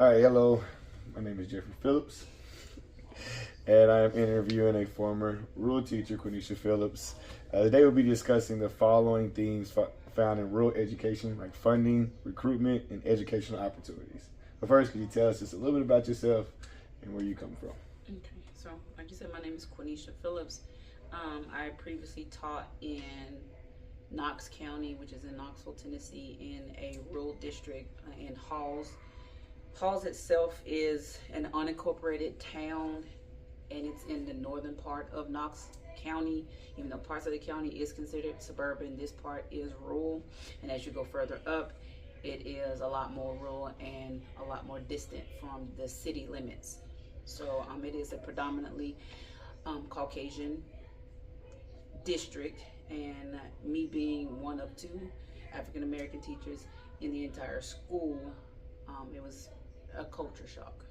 All right, hello. My name is Jeffrey Phillips, and I am interviewing a former rural teacher, Quenisha Phillips. Today we'll be discussing the following themes found in rural education, like funding, recruitment, and educational opportunities. But first, can you tell us just a little bit about yourself and where you come from? Okay, so like you said, my name is Quenisha Phillips. I previously taught in Knox County, which is in Knoxville, Tennessee, in a rural district in Halls. Halls itself is an unincorporated town, and it's in the northern part of Knox County. Even though parts of the county is considered suburban, this part is rural. And as you go further up, it is a lot more rural and a lot more distant from the city limits. So it is a predominantly Caucasian district, and me being one of two African American teachers in the entire school, it was a culture shock,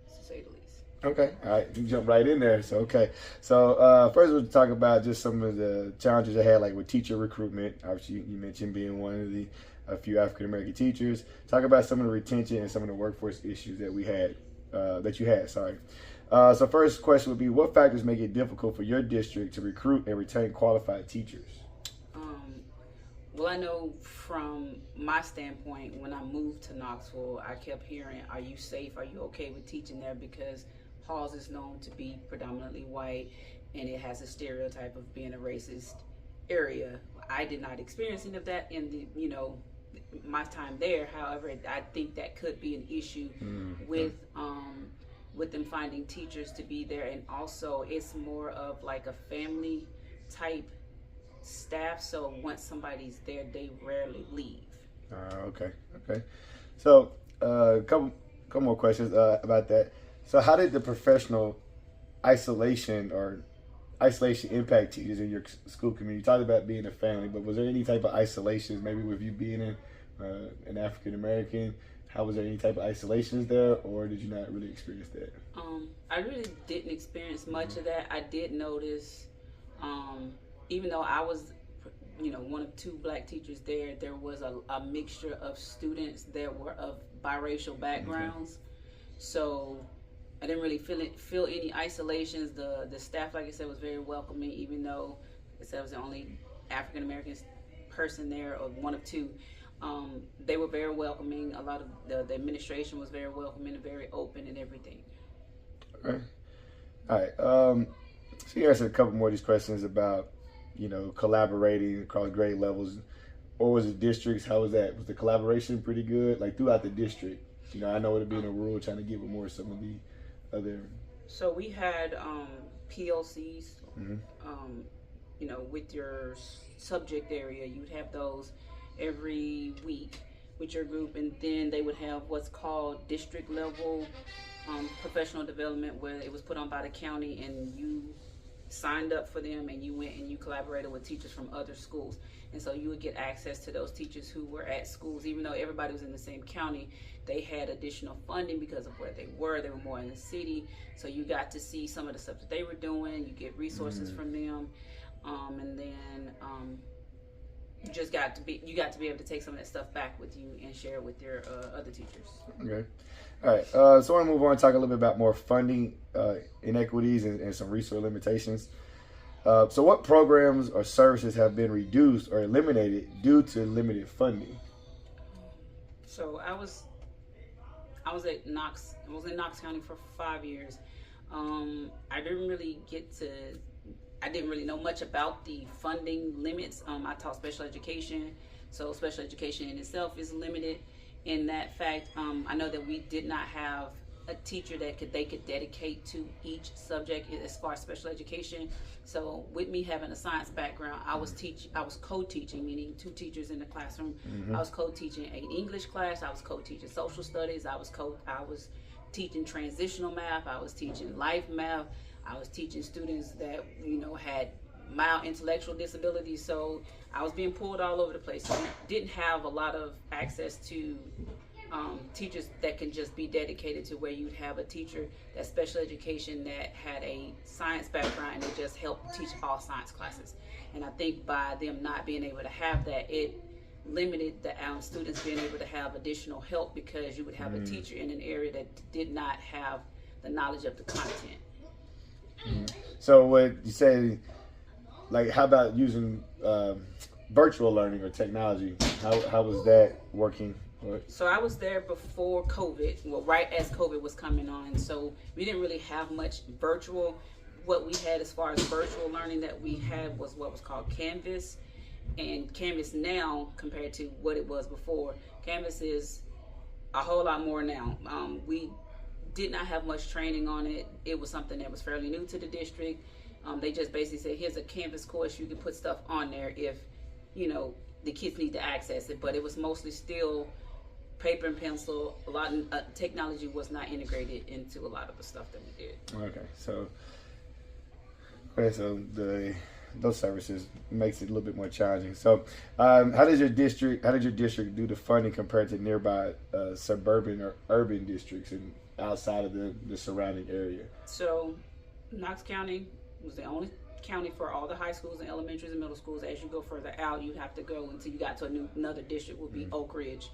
to say the least. Okay, all right, you jump right in there. So first we'll talk about just some of the challenges I had, like with teacher recruitment. Obviously, you mentioned being one of the a few African American teachers. Talk about some of the retention and some of the workforce issues that we had, that you had. Sorry. So first question would be, what factors make it difficult for your district to recruit and retain qualified teachers? Well, I know from my standpoint, when I moved to Knoxville, I kept hearing, "Are you safe? Are you okay with teaching there?" Because Halls is known to be predominantly white, and it has a stereotype of being a racist area. I did not experience any of that in my time there. However, I think that could be an issue with them finding teachers to be there, and also it's more of like a family type staff. So once somebody's there, they rarely leave. Okay. So couple more questions about that. So how did the professional isolation impact teachers in your school community? You talked about being a family, but was there any type of isolation, maybe with you being an African American? How was there any type of isolations there, or did you not really experience that? I really didn't experience much of that. I did notice, even though I was, one of two black teachers there, there was a mixture of students that were of biracial backgrounds. So I didn't really feel any isolations. The staff, like I said, was very welcoming, even though like I said I was the only African American person there, or one of two. They were very welcoming. A lot of the administration was very welcoming and very open and everything. All right. So you answered a couple more of these questions about, collaborating across grade levels. Or was it districts? How was that? Was the collaboration pretty good, like throughout the district? I know it being a rural, trying to get with more some of the other. So we had PLCs. With your subject area, you'd have those every week with your group, and then they would have what's called district level professional development, where it was put on by the county, and you signed up for them, and you went and you collaborated with teachers from other schools, and so you would get access to those teachers who were at schools. Even though everybody was in the same county, they had additional funding because of where they were more in the city, so you got to see some of the stuff that they were doing. You get resources from them, and then you got to be able to take some of that stuff back with you and share it with your other teachers. Okay. All right. So I want to move on and talk a little bit about more funding inequities and some resource limitations. So what programs or services have been reduced or eliminated due to limited funding? So I was at Knox. I was in Knox County for 5 years. I didn't really know much about the funding limits. I taught special education, so special education in itself is limited. In that fact, I know that we did not have a teacher that they could dedicate to each subject as far as special education. So with me having a science background, I was co-teaching, meaning two teachers in the classroom. I was co-teaching an English class. I was co-teaching social studies. I was teaching transitional math. I was teaching life math. I was teaching students that had mild intellectual disabilities. So I was being pulled all over the place. So we didn't have a lot of access to teachers that can just be dedicated to where you'd have a teacher that's special education that had a science background and they just helped teach all science classes. And I think by them not being able to have that, it limited the students being able to have additional help because you would have a teacher in an area that did not have the knowledge of the content. So what you say, like, how about using virtual learning or technology? How was that working? So I was there before COVID, well, right as COVID was coming on. So we didn't really have much virtual. What we had as far as virtual learning that we had was what was called Canvas. And Canvas now, compared to what it was before, Canvas is a whole lot more now. We did not have much training on it. It was something that was fairly new to the district. They just basically said, here's a Canvas course. You can put stuff on there if, the kids need to access it. But it was mostly still paper and pencil. A lot of technology was not integrated into a lot of the stuff that we did. Okay, so those services makes it a little bit more challenging. So, how did your district do the funding compared to nearby suburban or urban districts and outside of the surrounding area? So, Knox County was the only county for all the high schools and elementaries and middle schools. As you go further out, you have to go until you got to another district, would be Oak Ridge.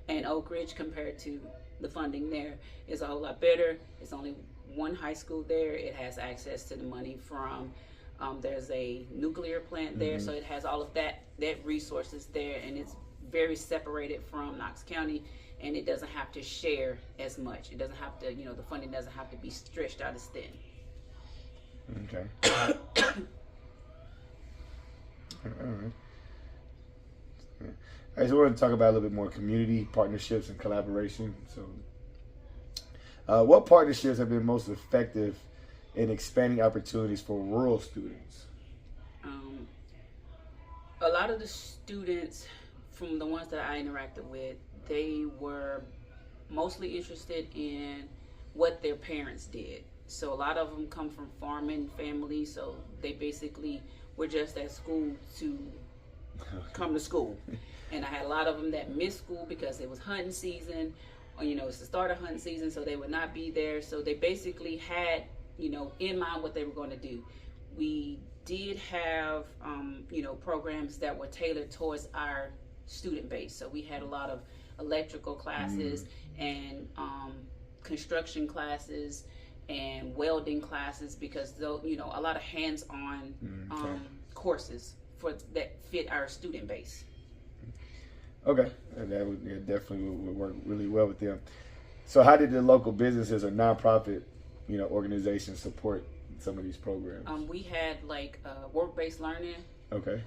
And Oak Ridge, compared to the funding there, is a whole lot better. It's only one high school there. It has access to the money from, there's a nuclear plant there, so it has all of that resources there, and it's very separated from Knox County, and it doesn't have to share as much. It doesn't have to, the funding doesn't have to be stretched out as thin. Okay. All right. All right, so we're going to talk about a little bit more community partnerships and collaboration. So, what partnerships have been most effective in expanding opportunities for rural students? A lot of the students, from the ones that I interacted with, they were mostly interested in what their parents did. So a lot of them come from farming families, so they basically were just at school to come to school. And I had a lot of them that missed school because it was hunting season, or it's the start of hunting season, so they would not be there. So they basically had, in mind what they were going to do. We did have, programs that were tailored towards our student base. So we had a lot of electrical classes and construction classes and welding classes, because a lot of hands-on courses that fit our student base. Okay, and that would definitely would work really well with them. So, how did the local businesses or nonprofit, organizations support some of these programs? We had work-based learning. Okay.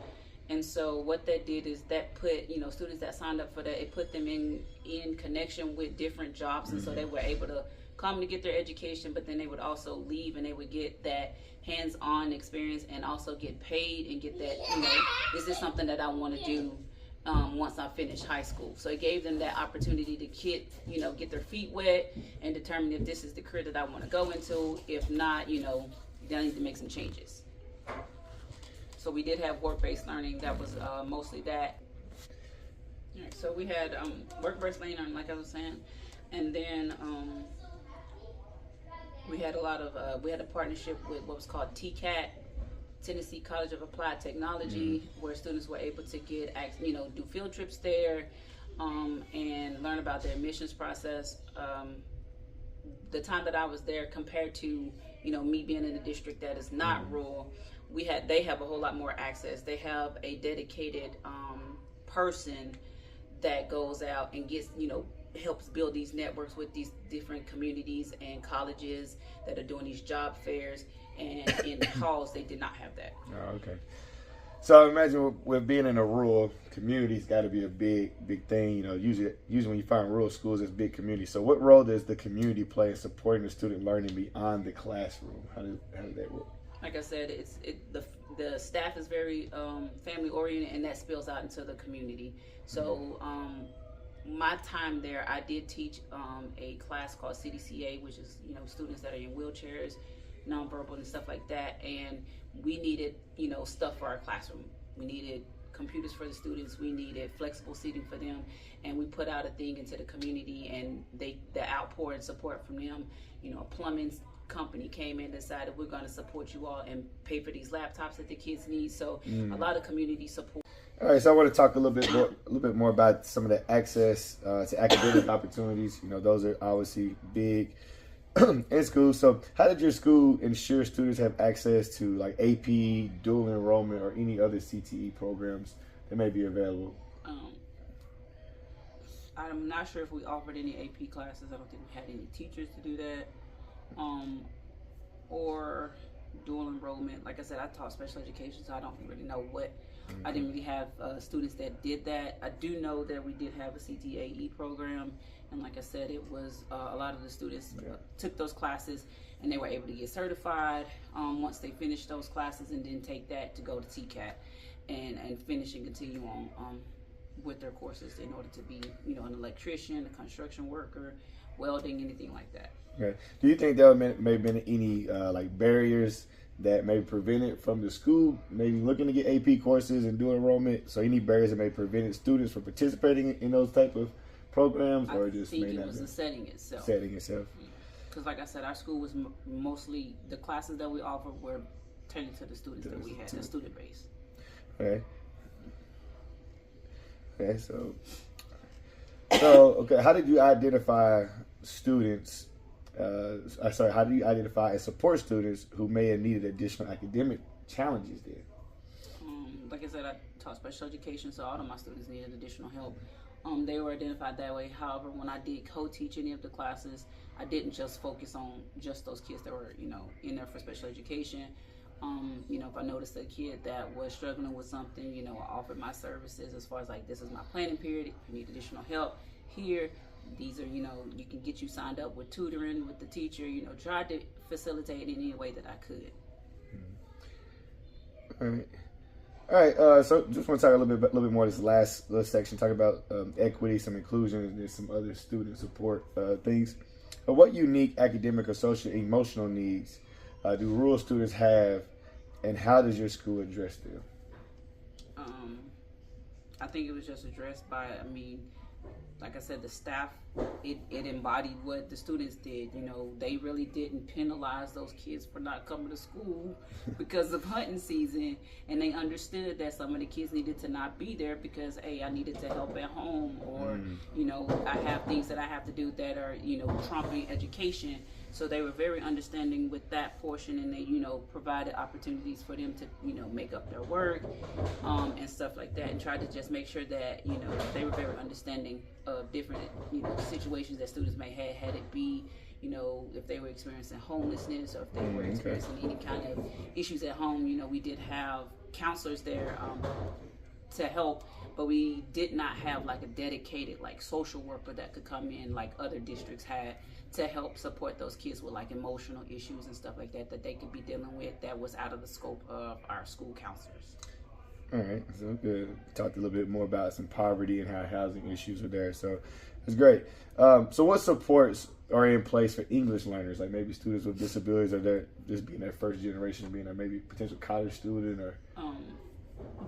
And so what that did is that put, students that signed up for that, it put them in connection with different jobs, and so they were able to come to get their education, but then they would also leave and they would get that hands-on experience and also get paid and get that, is this something that I want to do once I finish high school? So it gave them that opportunity to get their feet wet and determine if this is the career that I want to go into. If not, they need to make some changes. So we did have work-based learning. That was mostly that. All right, so we had work-based learning, like I was saying, and then we had we had a partnership with what was called TCAT, Tennessee College of Applied Technology, where students were able to get, do field trips there and learn about their admissions process. The time that I was there, compared to me being in a district that is not rural, they have a whole lot more access. They have a dedicated person that goes out and gets, helps build these networks with these different communities and colleges that are doing these job fairs. And in halls, they did not have that. Oh, okay. So I imagine with being in a rural community, it's got to be a big thing. Usually when you find rural schools, it's big community. So what role does the community play in supporting the student learning beyond the classroom? How does that work? Like I said, the staff is very family oriented, and that spills out into the community. So my time there, I did teach a class called CDCA, which is students that are in wheelchairs, nonverbal and stuff like that, and we needed stuff for our classroom. We needed computers for the students, we needed flexible seating for them, and we put out a thing into the community, and the outpour and support from them, a plumbing company came in and decided, we're going to support you all and pay for these laptops that the kids need. So a lot of community support. All right, so I want to talk a little bit more about some of the access to academic opportunities. You know, those are obviously big in school. So, how did your school ensure students have access to like AP, dual enrollment, or any other CTE programs that may be available? Um, I'm not sure if we offered any AP classes. I don't think we had any teachers to do that. Um, or dual enrollment. Like I said, I taught special education, so I don't really know what. I didn't really have students that did that. I do know that we did have a CTAE program, and like I said, it was a lot of the students took those classes, and they were able to get certified once they finished those classes, and then take that to go to TCAT and finish and continue on with their courses in order to be, you know, an electrician, a construction worker, welding, anything like that. Okay. Do you think there may have been any like barriers that may prevent it from the school maybe looking to get AP courses and do enrollment? So any barriers that may prevent students from participating in those type of programs, or just I think may it not was be? the setting itself. Setting itself. Because like I said, our school was mostly, the classes that we offered were tailored to the students that we had, the student base. Okay. Okay. So okay. How did you identify students? How do you identify and support students who may have needed additional academic challenges there? Like I said, I taught special education, so all of my students needed additional help. They were identified that way. However, when I did co-teach any of the classes, I didn't just focus on just those kids that were, you know, in there for special education. You know, if I noticed a kid that was struggling with something, you know, I offered my services as far as like, this is my planning period. If you need additional help here, these are, you know, you can get you signed up with tutoring with the teacher, you know, tried to facilitate in any way that I could. All right. All right, so just want to talk a little bit more this last little section, talk about equity, some inclusion, and then some other student support things. What unique academic or social emotional needs do rural students have, and how does your school address them? I think it was just addressed by, I mean, like I said, the staff, it embodied what the students did. You know, they really didn't penalize those kids for not coming to school because of hunting season, and they understood that some of the kids needed to not be there because, hey, I needed to help at home, or you know, I have things that I have to do that are, you know, trumping education. So they were very understanding with that portion, and they, you know, provided opportunities for them to, you know, make up their work and stuff like that, and tried to just make sure that, you know, they were very understanding of different, you know, situations that students may have had it be, you know, if they were experiencing homelessness or if they were experiencing any kind of issues at home. You know, we did have counselors there to help, but we did not have like a dedicated like social worker that could come in like other districts had to help support those kids with like emotional issues and stuff like that that they could be dealing with that was out of the scope of our school counselors. All right, so good. Talked a little bit more about some poverty and how housing issues are there, so it's great. So what supports are in place for English learners, like maybe students with disabilities, or they're just being that first generation, being a maybe potential college student, or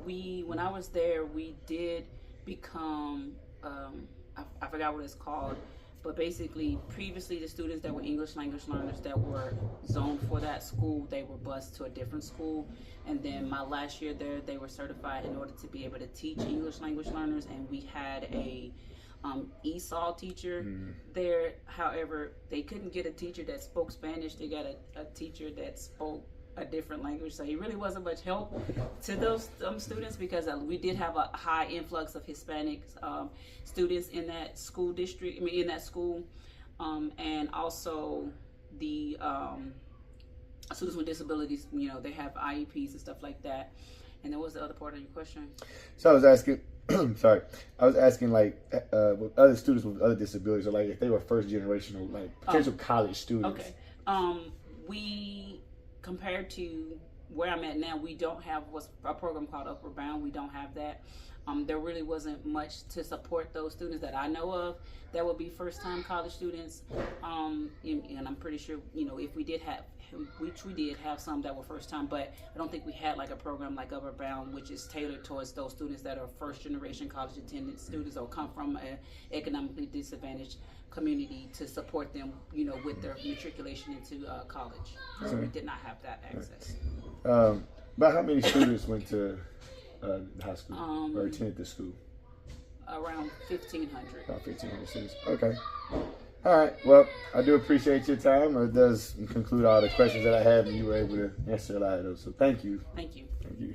when I was there, we did become I forgot what it's called, but basically previously the students that were English language learners that were zoned for that school, they were bused to a different school, and then my last year there, they were certified in order to be able to teach English language learners, and we had a ESOL teacher there. However, they couldn't get a teacher that spoke Spanish. They got a teacher that spoke a different language, so he really wasn't much help to those students, because we did have a high influx of Hispanic students in that school district. I mean, in that school, and also the students with disabilities. You know, they have IEPs and stuff like that. And then what was the other part of your question? So I was asking. Sorry, I was asking like with other students with other disabilities, or like if they were first generation, like potential college students. Okay. We, compared to where I'm at now, we don't have what's a program called Upward Bound. We don't have that. There really wasn't much to support those students that I know of that would be first-time college students. And I'm pretty sure, you know, if we did have, which we did have some that were first-time, but I don't think we had like a program like Upward Bound, which is tailored towards those students that are first-generation college attendant students or come from an economically disadvantaged community, to support them, you know, with their matriculation into college. So we did not have that access. About how many students went to high school or attended the school? Around 1,500. About 1,500 students. Okay. All right. Well, I do appreciate your time. It does conclude all the questions that I had, and you were able to answer a lot of those. So thank you. Thank you. Thank you.